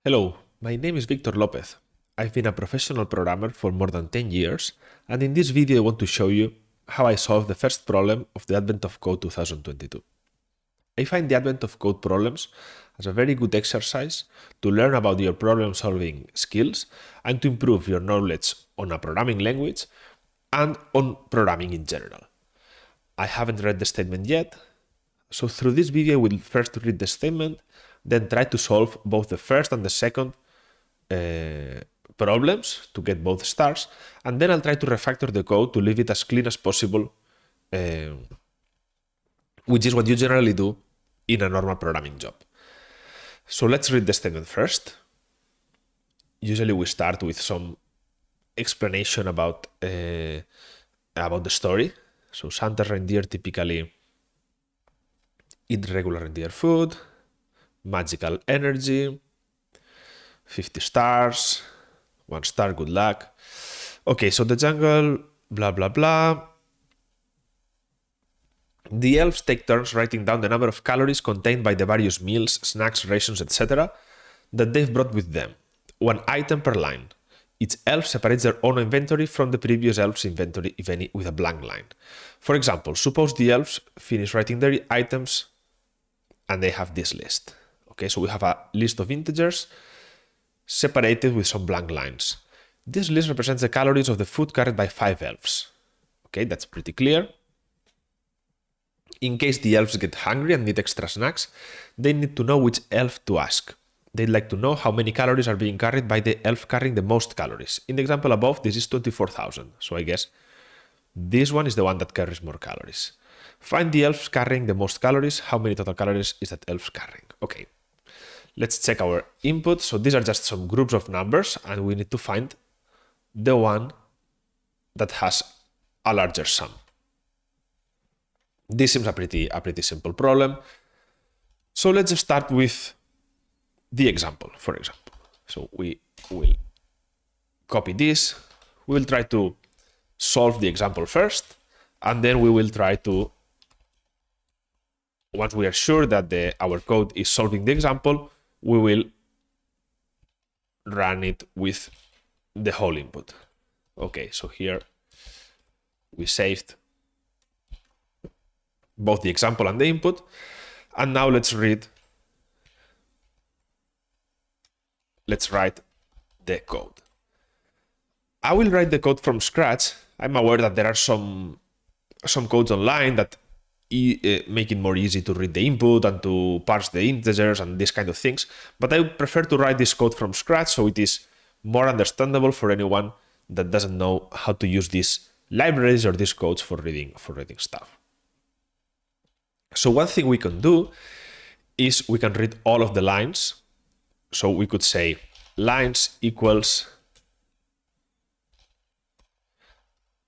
Hello, my name is Victor Lopez. I've been a professional programmer for more than 10 years, and in this video I want to show you how I solved the first problem of the Advent of Code 2022. I find the Advent of Code problems as a very good exercise to learn about your problem-solving skills and to improve your knowledge on a programming language and on programming in general. I haven't read the statement yet, so through this video I will first read the statement, then try to solve both the first and the second problems to get both stars, and then I'll try to refactor the code to leave it as clean as possible, which is what you generally do in a normal programming job. So let's read the statement first. Usually we start with some explanation about the story. So Santa's reindeer typically eat regular reindeer food, magical energy, 50 stars, 1 star, good luck. Okay, so the jungle, blah, blah, blah. The elves take turns writing down the number of calories contained by the various meals, snacks, rations, etc. that they've brought with them, 1 item per line. Each elf separates their own inventory from the previous elf's inventory, if any, with a blank line. For example, suppose the elves finish writing their items and they have this list. Okay, so we have a list of integers separated with some blank lines. This list represents the calories of the food carried by 5 elves. Okay, that's pretty clear. In case the elves get hungry and need extra snacks, they need to know which elf to ask. They'd like to know how many calories are being carried by the elf carrying the most calories. In the example above, this is 24,000. So I guess this one is the one that carries more calories. Find the elves carrying the most calories. How many total calories is that elf carrying? Okay. Let's check our input. So these are just some groups of numbers, and we need to find the one that has a larger sum. This seems a pretty simple problem. So let's just start with the example, for example. So we will copy this. We will try to solve the example first, and then we will try to, once we are sure that our code is solving the example, we will run it with the whole input. Okay, so here we saved both the example and the input. And now let's write the code. I will write the code from scratch. I'm aware that there are some codes online that make it more easy to read the input and to parse the integers and these kind of things. But I would prefer to write this code from scratch so it is more understandable for anyone that doesn't know how to use these libraries or these codes for reading stuff. So one thing we can do is we can read all of the lines. So we could say lines equals,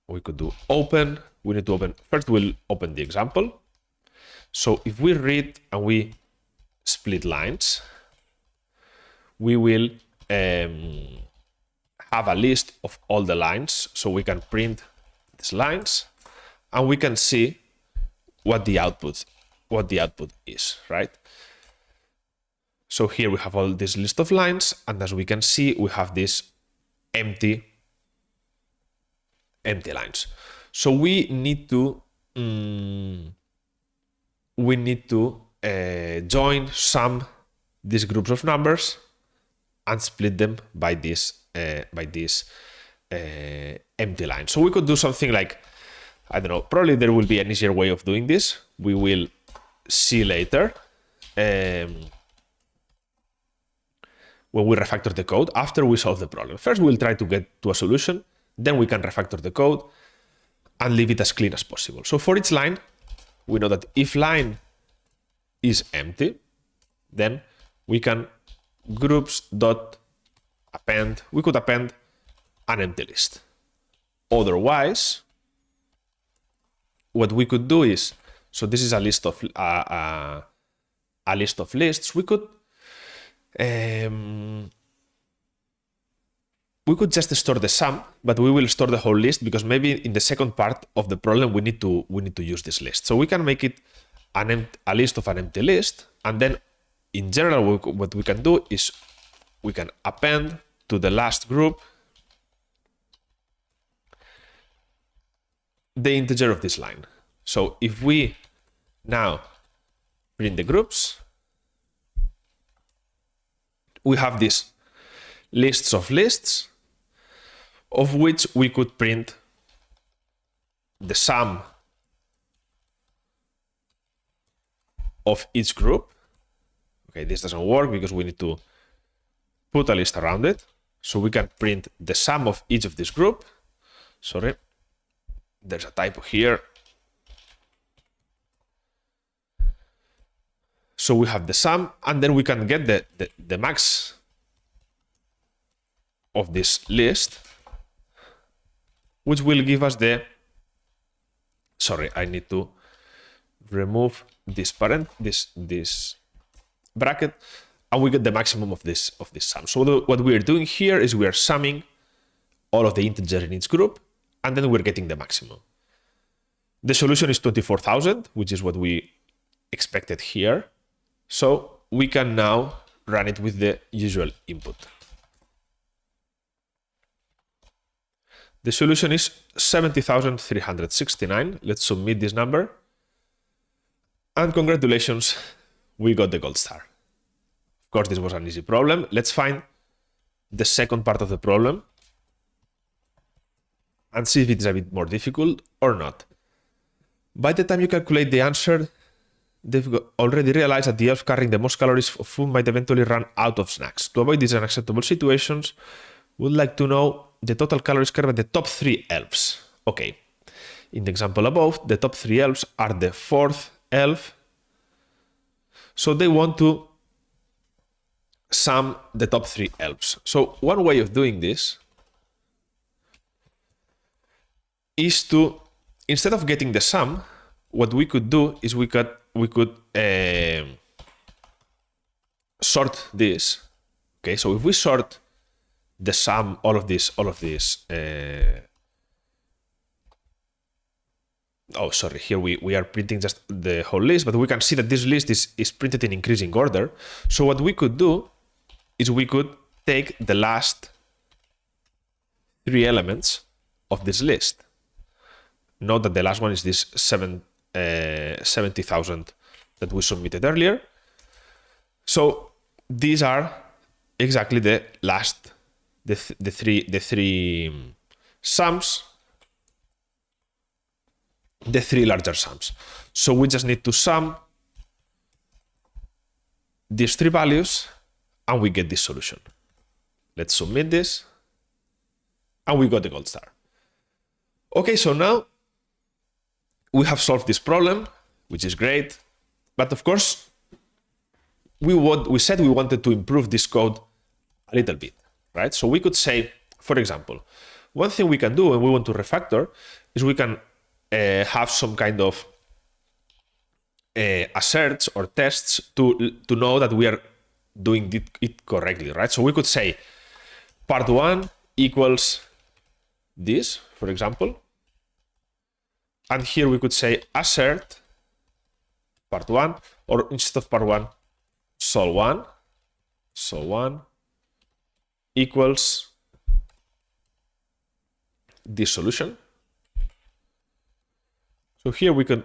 we could do open. We need to open, first we'll open the example. So if we read and we split lines, we will have a list of all the lines. So we can print these lines and we can see what the output is, right? So here we have all this list of lines, and as we can see, we have these empty lines. So we need to join these groups of numbers and split them by these empty lines. So we could do something like, I don't know, probably there will be an easier way of doing this. We will see later when we refactor the code after we solve the problem. First, we'll try to get to a solution, then we can refactor the code and leave it as clean as possible. So for each line, we know that if line is empty, then we can groups.append, we could append an empty list. Otherwise, what we could do is, so this is a list of lists. We could just store the sum, but we will store the whole list because maybe in the second part of the problem we need to use this list. So we can make it a list of an empty list, and then in general what we can do is we can append to the last group the integer of this line. So if we now print the groups, we have these lists of lists, of which we could print the sum of each group. Okay, this doesn't work because we need to put a list around it. So we can print the sum of each of this group. Sorry, there's a typo here. So we have the sum, and then we can get the max of this list, which will give us the, sorry, I need to remove this this bracket, and we get the maximum of this sum. So what we are doing here is we are summing all of the integers in each group, and then we're getting the maximum. The solution is 24,000, which is what we expected here. So we can now run it with the usual input. The solution is 70,369. Let's submit this number. And congratulations, we got the gold star. Of course, this was an easy problem. Let's find the second part of the problem and see if it's a bit more difficult or not. By the time you calculate the answer, they've already realized that the elf carrying the most calories of food might eventually run out of snacks. To avoid these unacceptable situations, we would like to know the total calories carried by the top 3 elves. Okay, in the example above, the top 3 elves are the 4th elf. So they want to sum the top 3 elves. So one way of doing this is to, instead of getting the sum, what we could do is we could sort this. Okay, so if we sort the sum, all of this, oh, sorry, here we are printing just the whole list, but we can see that this list is printed in increasing order. So what we could do is we could take the last 3 elements of this list. Note that the last one is this 70,000 that we submitted earlier. So these are exactly the last, the three sums, the 3 larger sums. So we just need to sum these 3 values and we get this solution. Let's submit this and we got the gold star. Okay, so now we have solved this problem, which is great. But of course, we said we wanted to improve this code a little bit, right? So we could say, for example, one thing we can do when we want to refactor is we can have some kind of asserts or tests to know that we are doing it correctly, right? So we could say part 1 equals this, for example. And here we could say assert part 1, or instead of part 1, sol1 equals this solution. So here we could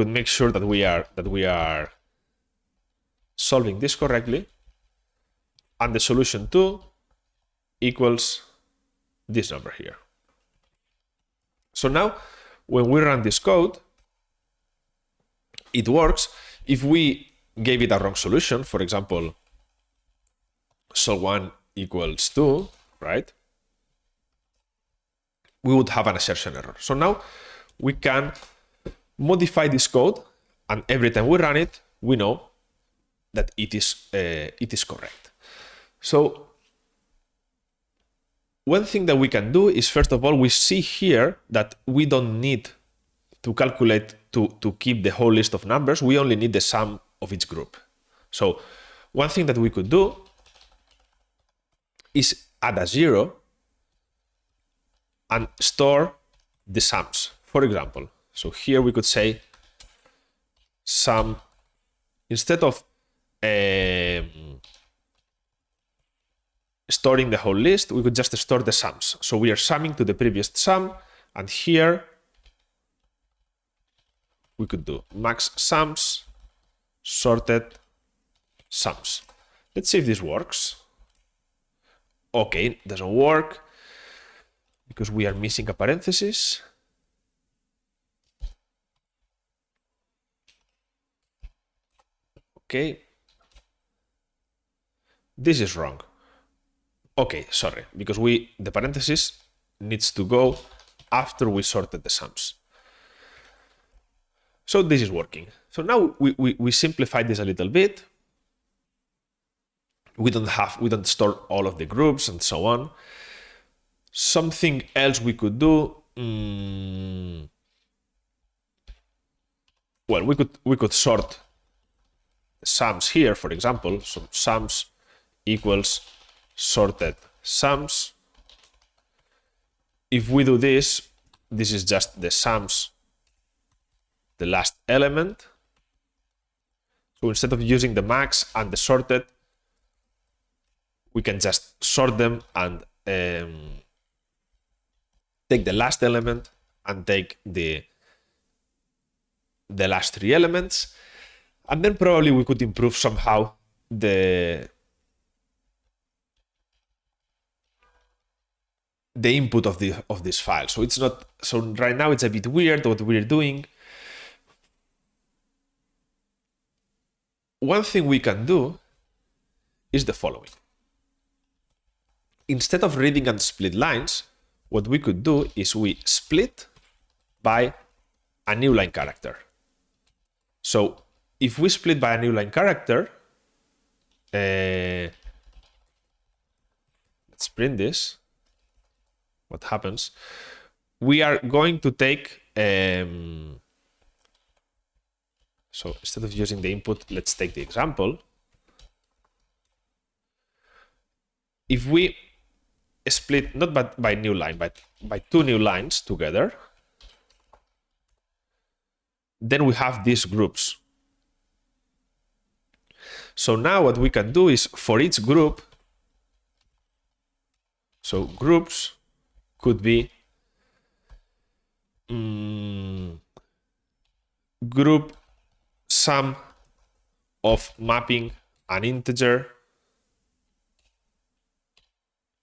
make sure that we are solving this correctly, and the solution 2 equals this number here. So now when we run this code, it works. If we gave it a wrong solution, for example, sol1 equals 2, right? We would have an assertion error. So now we can modify this code, and every time we run it, we know that it is correct. So one thing that we can do is, first of all, we see here that we don't need to calculate to keep the whole list of numbers. We only need the sum of each group. So one thing that we could do is add a 0 and store the sums. For example, so here we could say sum, instead of storing the whole list, we could just store the sums. So we are summing to the previous sum, and here we could do max sums sorted sums. Let's see if this works. Okay, it doesn't work because we are missing a parenthesis. Okay. This is wrong. Okay, sorry, because the parenthesis needs to go after we sorted the sums. So this is working. So now we simplified this a little bit. We don't store all of the groups and so on. Something else we could do. Well, we could sort sums here, for example. So sums equals sorted sums. If we do this, this is just the sums, the last element. So instead of using the max and the sorted, we can just sort them and take the last element and take the last three elements. And then probably we could improve somehow the input of this file. So it's not, so right now it's a bit weird what we're doing. One thing we can do is the following. Instead of reading and split lines, what we could do is we split by a new line character. So if we split by a new line character, let's print this. What happens? We are going to take, so instead of using the input, let's take the example. If we split not by new line, but by two new lines together, then we have these groups. So now what we can do is for each group, so groups could be group sum of mapping an integer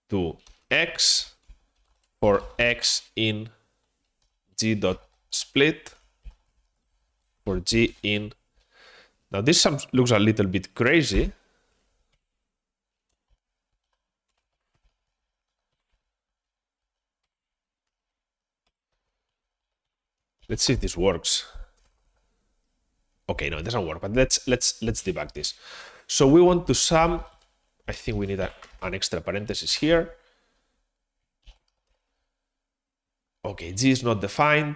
to x for x in g.split for g in. Now this sum looks a little bit crazy. Let's see if this works. Okay, no, it doesn't work, but let's debug this. So we want to sum, I think we need an extra parenthesis here. Okay, G is not defined.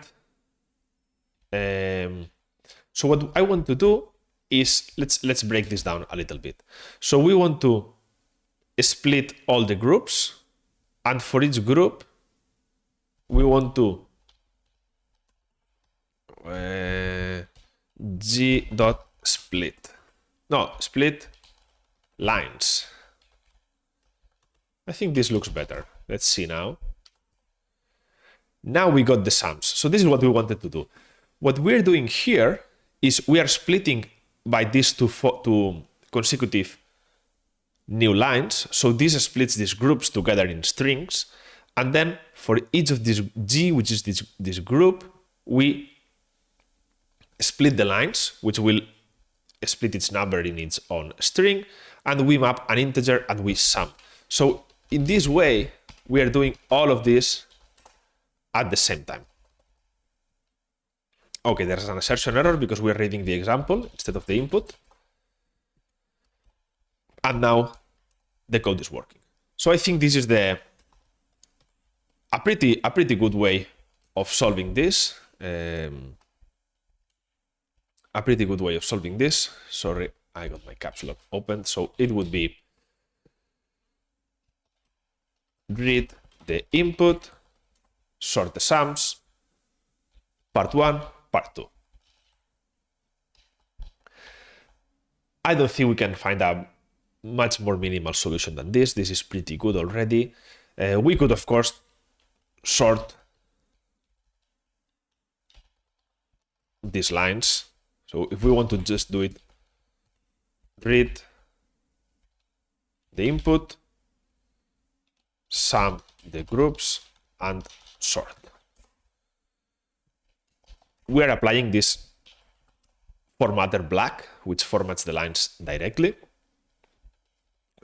So what I want to do is, let's break this down a little bit. So we want to split all the groups, and for each group, we want to g.split. No, split lines. I think this looks better. Let's see now. Now we got the sums. So this is what we wanted to do. What we're doing here is we are splitting by these two consecutive new lines. So this splits these groups together in strings. And then for each of these G, which is this group, we split the lines, which will split its number in its own string, and we map an integer and we sum. So in this way, we are doing all of this at the same time. Okay, there's an assertion error because we're reading the example instead of the input. And now the code is working. So I think this is a pretty good way of solving this. A pretty good way of solving this. Sorry, I got my caps lock open. So it would be read the input, sort the sums, part 1, part 2. I don't think we can find a much more minimal solution than this. This is pretty good already. We could, of course, sort these lines. So if we want to just do it, read the input, sum the groups, and sort. We are applying this formatter black, which formats the lines directly.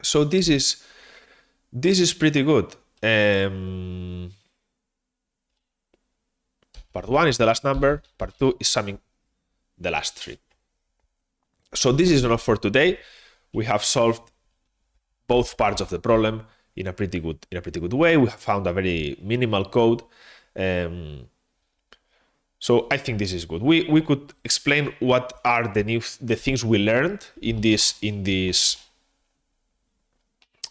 So this is pretty good. Part 1 is the last number, part 2 is summing the last 3. So this is enough for today. We have solved both parts of the problem in a pretty good way. We have found a very minimal code. So I think this is good. We could explain what are the things we learned in these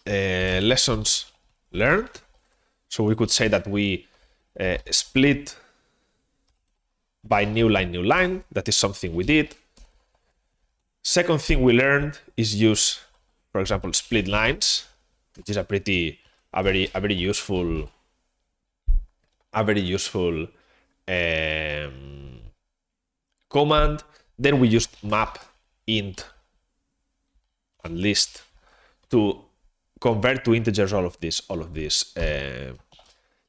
lessons learned. So we could say that we split by new line. That is something we did. Second thing we learned is use, for example, split lines, which is a very useful command. Then we used map, int, and list to convert to integers all of these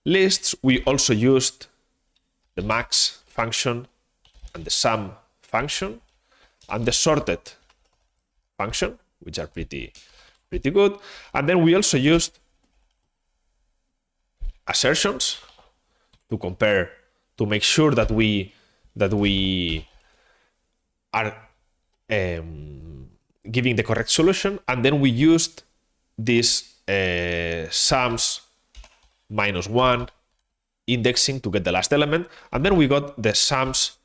lists. We also used the max function and the sum function and the sorted function, which are pretty good. And then we also used assertions to compare, to make sure that we are giving the correct solution. And then we used this sums -1 indexing to get the last element, and then we got the sums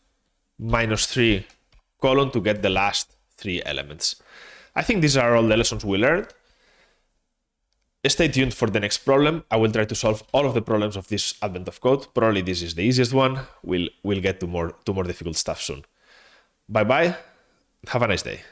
-3 colon to get the last 3 elements. I think these are all the lessons we learned. Stay tuned for the next problem. I will try to solve all of the problems of this advent of code. Probably this is the easiest one. We'll get to more difficult stuff soon. Bye bye. Have a nice day.